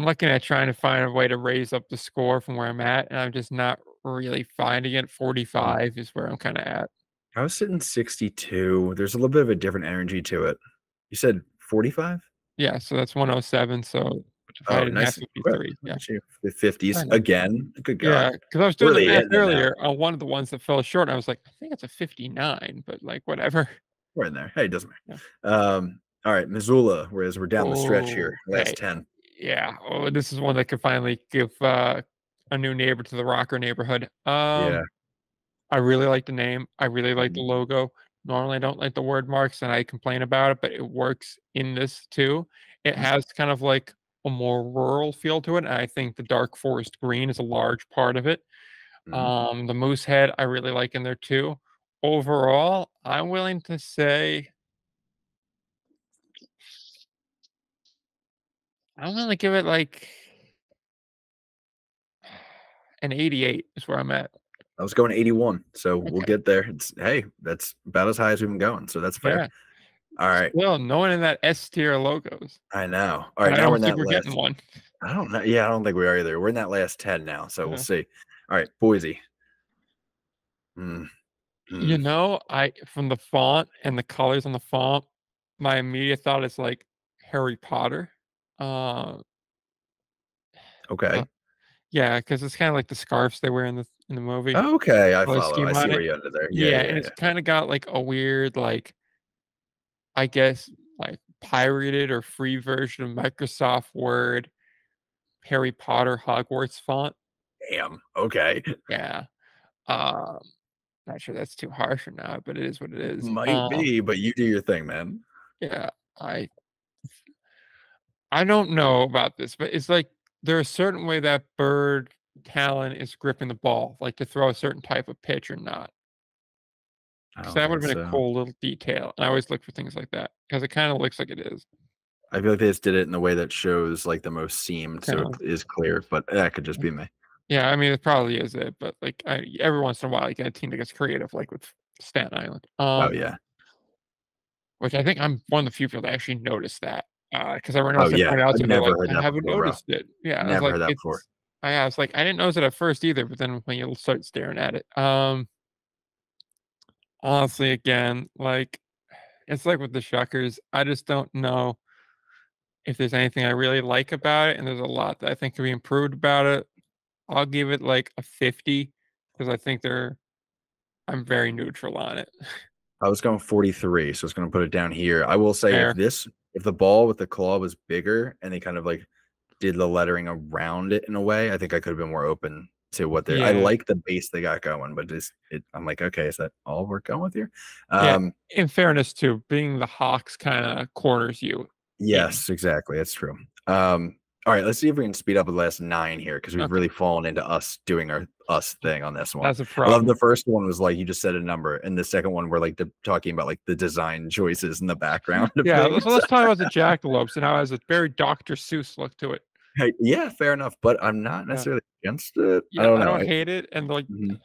looking at trying to find a way to raise up the score from where I'm at, and I'm just not really finding it. 45 is where I'm kind of at. I was sitting 62. There's a little bit of a different energy to it. You said 45? Yeah, so that's 107. So nice. 53. Yeah. The 50s again. Good God. Yeah, because I was doing the math earlier on one of the ones that fell short. And I was like, I think it's a 59, but like whatever. We're in there. Hey, it doesn't matter. Yeah. All right, Missoula, whereas we're down the stretch here. Last 10. Yeah. Oh, this is one that could finally give a new neighbor to the Rocker neighborhood. Yeah. I really like the name. I really like the logo. Normally, I don't like the word marks, and I complain about it, but it works in this too. It has kind of like a more rural feel to it, and I think the dark forest green is a large part of it. The moose head I really like in there too. Overall, I'm willing to say I'm gonna give it like an 88 is where I'm at. I was going 81, so we'll get there. That's about as high as we've been going, so that's fair. Yeah. All right. Well, no one in that S tier logos. I know. All right, now we're in that last. Getting one. I don't know. Yeah, I don't think we are either. We're in that last 10 now, so we'll see. All right, Boise. From the font and the colors on the font, my immediate thought is like Harry Potter. Okay. Yeah, because it's kind of like the scarves they wear in the movie. Okay, I follow. I see where you're under there. Yeah, and it's kind of got like a weird, like, I guess, like pirated or free version of Microsoft Word, Harry Potter Hogwarts font. Damn. Okay. Yeah. Not sure that's too harsh or not, but it is what it is. Might be, but you do your thing, man. Yeah, I don't know about this, but it's like there's a certain way that bird talon is gripping the ball, like to throw a certain type of pitch or not. Because that would have been a cool little detail. And I always look for things like that because it kind of looks like it is. I feel like they just did it in the way that shows like the most seamed, so it is clear. But that could just be me. Yeah, I mean it probably is it, but like every once in a while you get a team that gets creative, like with Staten Island. Oh yeah. Which I think I'm one of the few people that actually noticed that. Because everyone else pointed out to me, like, I haven't noticed it. Yeah, I was like, heard that before. I was like, I didn't notice it at first either, but then when you start staring at it, honestly, again, like, it's like with the Shuckers, I just don't know if there's anything I really like about it, and there's a lot that I think could be improved about it. I'll give it like a 50 because I think I'm very neutral on it. I was going 43, so I was going to put it down here. I will say if the ball with the claw was bigger and they kind of like did the lettering around it in a way, I think I could have been more open to what they're. I like the base they got going, but I'm like, okay, is that all we're going with here? In fairness, too, being the Hawks kind of corners you. Yes, exactly. That's true. All right, let's see if we can speed up the last 9 here because we've Okay. really fallen into us doing our us thing on this one. That's a I problem. love the first one was like you just said a number, and the second one we're like talking about like the design choices in the background. Yeah, let's talk about the jackalopes and how it has a very Dr. Seuss look to it. Hey, yeah, fair enough, but I'm not necessarily against it. I Yeah, don't I know. don't hate it, and like, Mhm,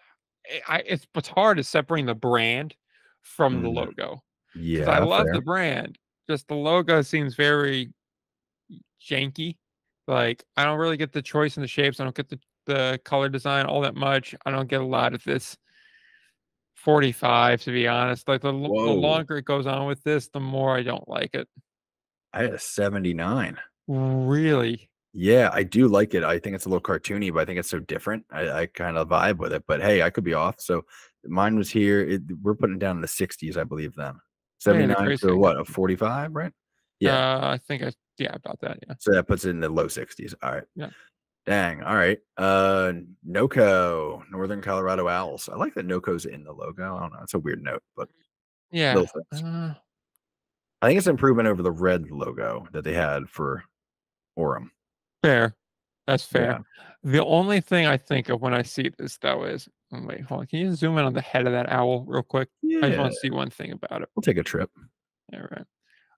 it's what's hard is separating the brand from the mhm. logo because I Yeah, love fair. the brand, just the logo seems very janky. Like, I don't really get the choice in the shapes. I don't get the color design all that much. I don't get a lot of this 45, to be honest. Like the Whoa, longer it goes on with this, the more I don't like it. I had a 79. Really? Yeah, I do like it. I think it's a little cartoony, but I think it's so different. I kind of vibe with it. But hey, I could be off. So mine was here. We're putting it down in the 60s, I believe. Then Yeah, the 79 to tracing. what, a 45, right? Yeah. I think yeah, about that. Yeah. So that puts it in the low 60s. All right. Yeah. Dang. All right. NOCO, Northern Colorado Owls. I like that NOCO's in the logo. I don't know. It's a weird note, but Yeah. little things. I think it's an improvement over the red logo that they had for Orem. Fair. That's fair. Yeah. The only thing I think of when I see this though is wait, hold on. Can you zoom in on the head of that owl real quick? I just Yeah. want to see one thing about it. We'll take a trip. All right.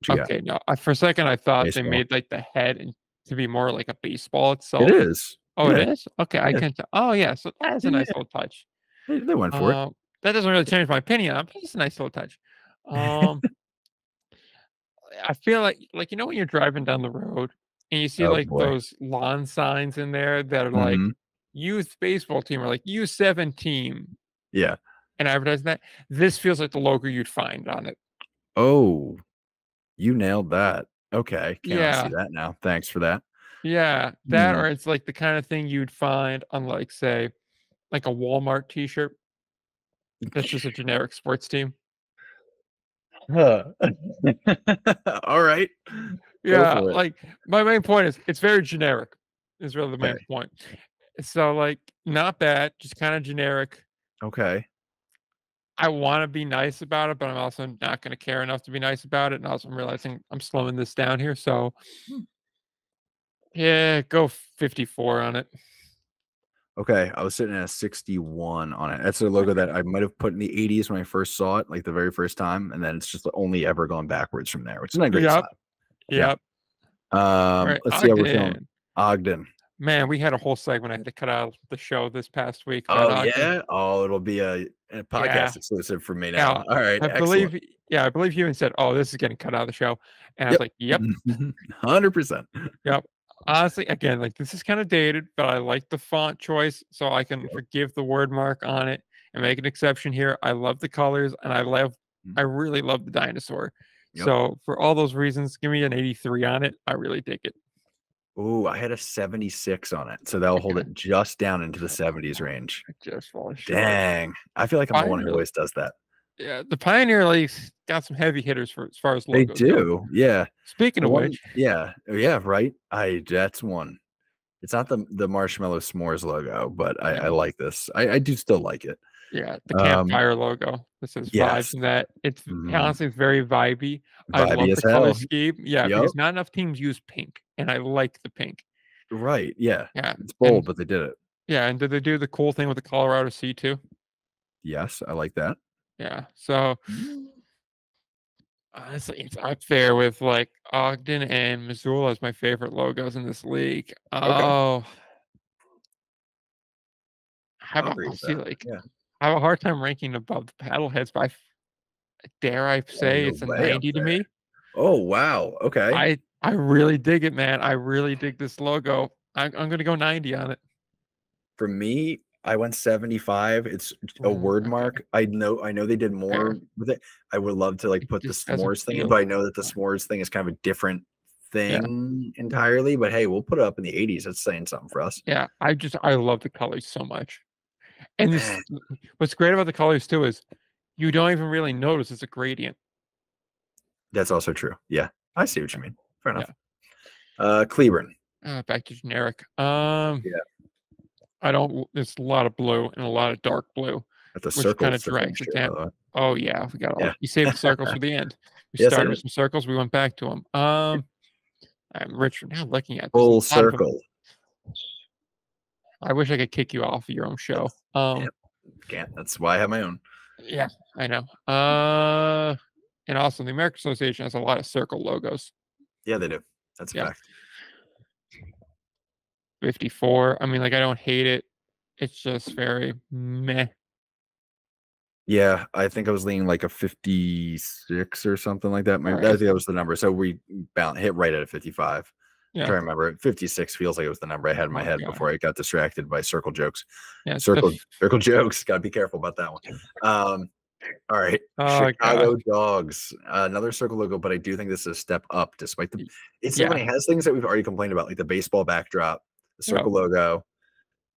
What you got? Okay. No, for a second I thought they Baseball. made like the head to be more like a baseball itself. It is. Oh, Yeah. it is? Okay, I can tell. Oh, yeah. So that is a nice little touch. They went for it. That doesn't really change my opinion on it, but it's a nice little touch. I feel like when you're driving down the road and you see Oh like boy. those lawn signs in there that are like Mhm. youth baseball team or like U7 team Yeah. and advertising that, this feels like the logo you'd find on it. Oh, you nailed that. Okay. Can't unsee Yeah. that now. Thanks for that. Yeah. That Hmm. or it's like the kind of thing you'd find on like say like a Walmart t-shirt. That's just a generic sports team. Huh. All right. Go Yeah, for it. like my main point is it's very generic. Is really the main Okay. point. So like not bad, just kind of generic. Okay. I want to be nice about it, but I'm also not going to care enough to be nice about it. And also I'm realizing I'm slowing this down here. So Hmm. yeah, go 54 on it. Okay. I was sitting at a 61 on it. That's a logo that I might have put in the 80s when I first saw it, like the very first time. And then it's just only ever gone backwards from there, which is not a great sign. Yep. Yeah. Let's see how we're feeling. Ogden. Man, we had a whole segment I had to cut out of the show this past week. Oh, Ogden. yeah? Oh, it'll be a podcast exclusive for me now. All right. I believe you even said, "Oh, this is getting cut out of the show," and I was like, "Yep, 100%." Yep. Honestly, again, like this is kind of dated, but I like the font choice, so I can forgive the word mark on it and make an exception here. I love the colors, and I really love the dinosaur. Yep. So for all those reasons, give me an 83 on it. I really dig it. Ooh, I had a 76 on it, so that'll hold it just down into the 70s range. Just falling short. Dang, I feel like I'm the one who always does that. Yeah, the Pioneer League's got some heavy hitters for as far as logos They do, go. yeah. Speaking of which, yeah, right. That's one. It's not the Marshmallow S'mores logo, but I like this. I do still like it. Yeah, the campfire logo. This is vibes in that. It's honestly it's very vibey. I love the color scheme. Yeah, because not enough teams use pink, and I like the pink. Right. Yeah. Yeah. It's bold, but they did it. Yeah, and did they do the cool thing with the Colorado Sea too? Yes, I like that. Yeah. So honestly, it's up there with like Ogden and Missoula as my favorite logos in this league. Oh. I have a hard time ranking above the Paddleheads, but dare I say it's a 90 to me. Oh wow. Okay. I really dig it, man. I really dig this logo. I'm gonna go 90 on it. For me, I went 75. It's a word mark. I know they did more with it. I would love to like put the s'mores thing in, but I know that the s'mores thing is kind of a different thing entirely. But hey, we'll put it up in the 80s. That's saying something for us. Yeah, I love the colors so much. And what's great about the colors too is you don't even really notice it's a gradient. That's also true. Yeah, I see what you mean. Fair enough. Cleburne. Back to generic. There's a lot of blue and a lot of dark blue, which kind of drags it down. Oh yeah, we got all. You saved the circles for the end. We started with some circles. We went back to them. I'm Richard now looking at this. Full circle. I wish I could kick you off of your own show. Can't. That's why I have my own. Yeah, I know. And also the American Association has a lot of circle logos. Yeah, they do. That's a fact. 54. I mean, like, I don't hate it. It's just very meh. Yeah, I think I was leaning like a 56 or something like that. I think that was the number. So we hit right at a 55. Yeah. I'm trying to remember. 56 feels like it was the number I had in my head before I got distracted by circle jokes. Yeah, circle jokes. Got to be careful about that one. All right. Chicago Dogs. Another circle logo, but I do think this is a step up despite the it's so funny. It has things that we've already complained about, like the baseball backdrop, the circle logo.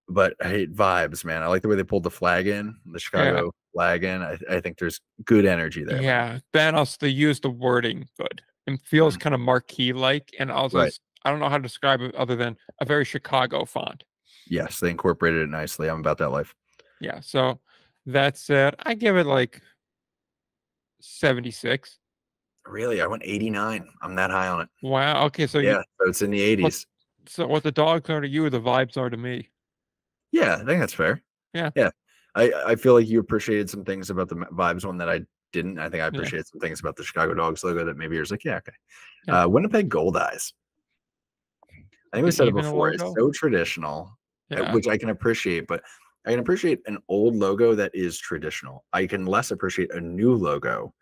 But I hate vibes, man. I like the way they pulled the flag in, the Chicago flag in. I think there's good energy there. Yeah. Then also they use the wording good. It feels kind of marquee like, and also I don't know how to describe it other than a very Chicago font. Yes, they incorporated it nicely. I'm about that life. Yeah. So that said, I give it like 76. Really? I went 89. I'm that high on it. Wow. Okay. So so it's in the 80s. So what the dogs are to you, the vibes are to me. Yeah, I think that's fair. Yeah. Yeah. I feel like you appreciated some things about the vibes one that I didn't. I think I appreciated some things about the Chicago Dogs logo that maybe yours like, okay. Winnipeg Gold Eyes. I think we said it before. It's so traditional, which I can appreciate, but I can appreciate an old logo that is traditional. I can less appreciate a new logo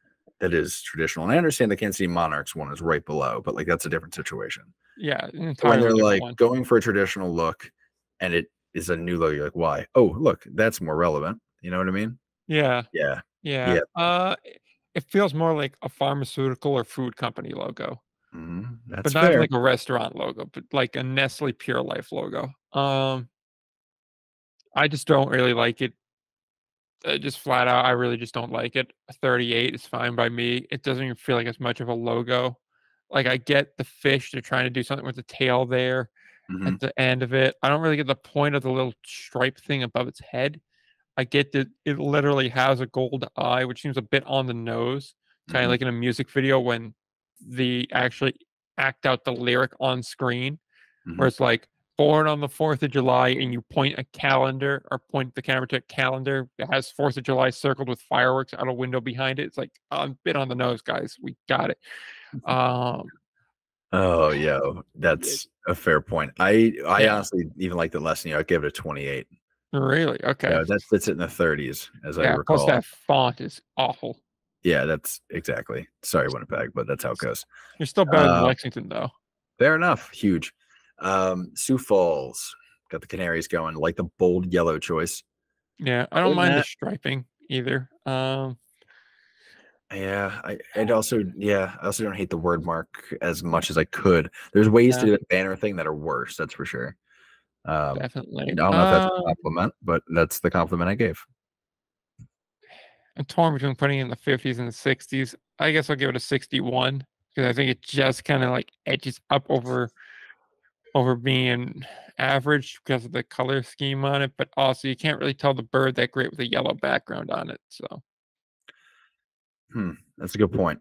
that is traditional. And I understand the Kansas City Monarchs one is right below, but like that's a different situation. Yeah. When they're like going for a traditional look and it is a new logo, you're like, why? Oh, look, that's more relevant. You know what I mean? Yeah. Yeah. It feels more like a pharmaceutical or food company logo. That's but not like a restaurant logo, but like a Nestle Pure Life logo. I just don't really like it. Just flat out, I really just don't like it. A 38 is fine by me. It doesn't even feel like as much of a logo. Like I get the fish; they're trying to do something with the tail there at the end of it. I don't really get the point of the little stripe thing above its head. I get that it literally has a gold eye, which seems a bit on the nose, kind of like in a music video when they actually act out the lyric on screen, where it's like born on the 4th of July and you point a calendar or point the camera to a calendar that has 4th of July circled with fireworks out a window behind it. It's like a bit on the nose, guys. We got it. Oh yeah, that's a fair point. I honestly even like the less. I'd give it a 28. Really? Okay. Yeah, that sits it in the 30s, as I recall. Plus that font is awful. Yeah, that's exactly. Sorry, Winnipeg, but that's how it goes. You're still better than Lexington, though. Fair enough. Huge. Sioux Falls got the Canaries going, like the bold yellow choice. Yeah, I don't mind the striping either. I also don't hate the word mark as much as I could. There's ways to do that banner thing that are worse. That's for sure. Definitely. I don't know if that's a compliment, but that's the compliment I gave. I'm torn between putting it in the 50s and the 60s. I guess I'll give it a 61 because I think it just kind of like edges up over being average because of the color scheme on it, but also you can't really tell the bird that great with a yellow background on it. So, that's a good point.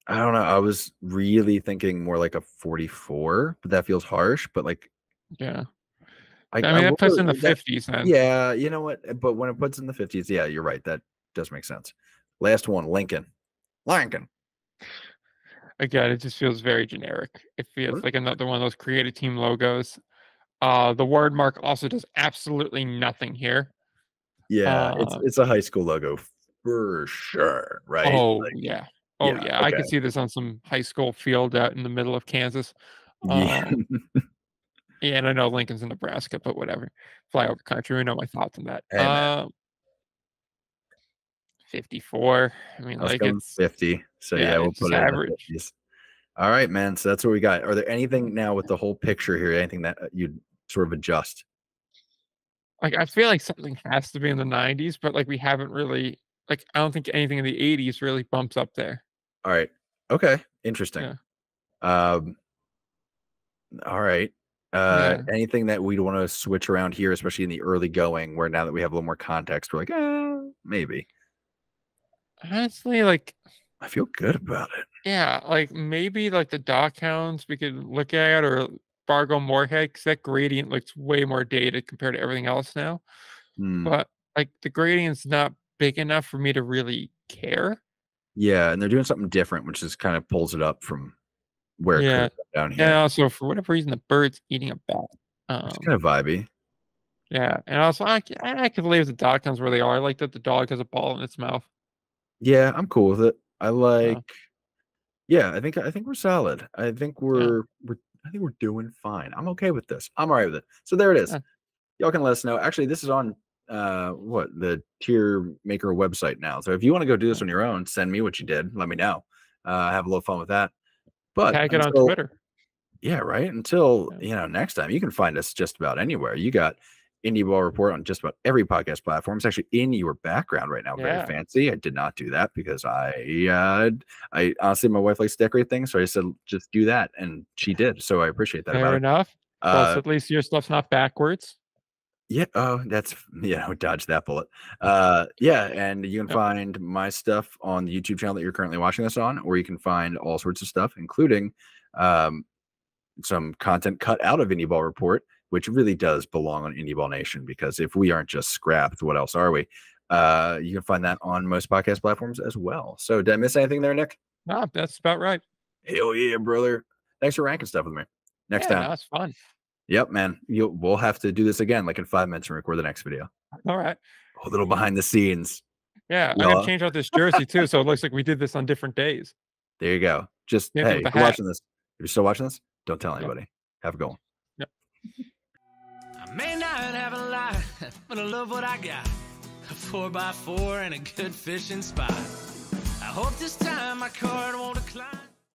I don't know. I was really thinking more like a 44, but that feels harsh. But like, yeah. I mean, it puts in the 50s then. Yeah, you know what? But when it puts in the 50s, yeah, you're right. That does make sense. Last one, Lincoln. Again, it just feels very generic. It feels like another one of those creative team logos. The word mark also does absolutely nothing here. Yeah, it's a high school logo for sure, right? Oh, like, yeah. Oh, yeah. Okay. I could see this on some high school field out in the middle of Kansas. Yeah, and I know Lincoln's in Nebraska, but whatever. Flyover country. We know my thoughts on that. 54. I mean, like it's 50. So yeah, we'll put it average. In the 50s. All right, man. So that's what we got. Are there anything now with the whole picture here? Anything that you'd sort of adjust? Like I feel like something has to be in the 90s, but like we haven't really I don't think anything in the 80s really bumps up there. All right. Okay. Interesting. Yeah. All right. Anything that we'd want to switch around here, especially in the early going, where now that we have a little more context, we're like, maybe. Honestly, like I feel good about it. Yeah, like maybe like the Dock Hounds we could look at, or Fargo Moorhead, because that gradient looks way more dated compared to everything else now. Hmm. But like the gradient's not big enough for me to really care. Yeah, and they're doing something different, which just kind of pulls it up from where it could Yeah. have been down And here. also for whatever reason the bird's eating a bat. It's kind of vibey. Yeah, and also I could leave the Dock Hounds where they are. I like that the dog has a ball in its mouth. Yeah, I'm cool with it. I like. So, Yeah, I think we're solid. yeah. I think we're doing fine. I'm okay with this. I'm all right with it. So there it is. Yeah. Y'all can let us know. Actually, this is on what the tier maker website now. So if you want to go do this on your own, send me what you did. Let me know. Have a little fun with that. But Tag it on until Twitter. yeah, right. Until Yeah. next time, you can find us just about anywhere. You got Indie Ball Report on just about every podcast platform. It's actually in your background right now. Very Yeah. fancy. I did not do that because I honestly, my wife likes to decorate things, so I said just do that, and she did. So I appreciate that about Fair it. enough. Plus, at least your stuff's not backwards. Yeah. Oh, that's dodge that bullet. Yeah, and you can Yep. find my stuff on the YouTube channel that you're currently watching this on, or you can find all sorts of stuff, including some content cut out of Indie Ball Report, which really does belong on Indie Ball Nation, because if we aren't just scrapped, what else are we? You can find that on most podcast platforms as well. So did I miss anything there, Nick? No, that's about right. Hell yeah, brother. Thanks for ranking stuff with me. Next Yeah, time. that's fun. Yep, man. We'll have to do this again like in 5 minutes and record the next video. All right. A little behind the scenes. Yeah, I gotta change out this jersey too, so it looks like we did this on different days. There you go. Just Yeah, hey, with the if you're hat. watching this, if you're still watching this, don't tell anybody. Have a good one. Yep. I may not have a lot, but I love what I got. A 4x4 and a good fishing spot. I hope this time my card won't decline.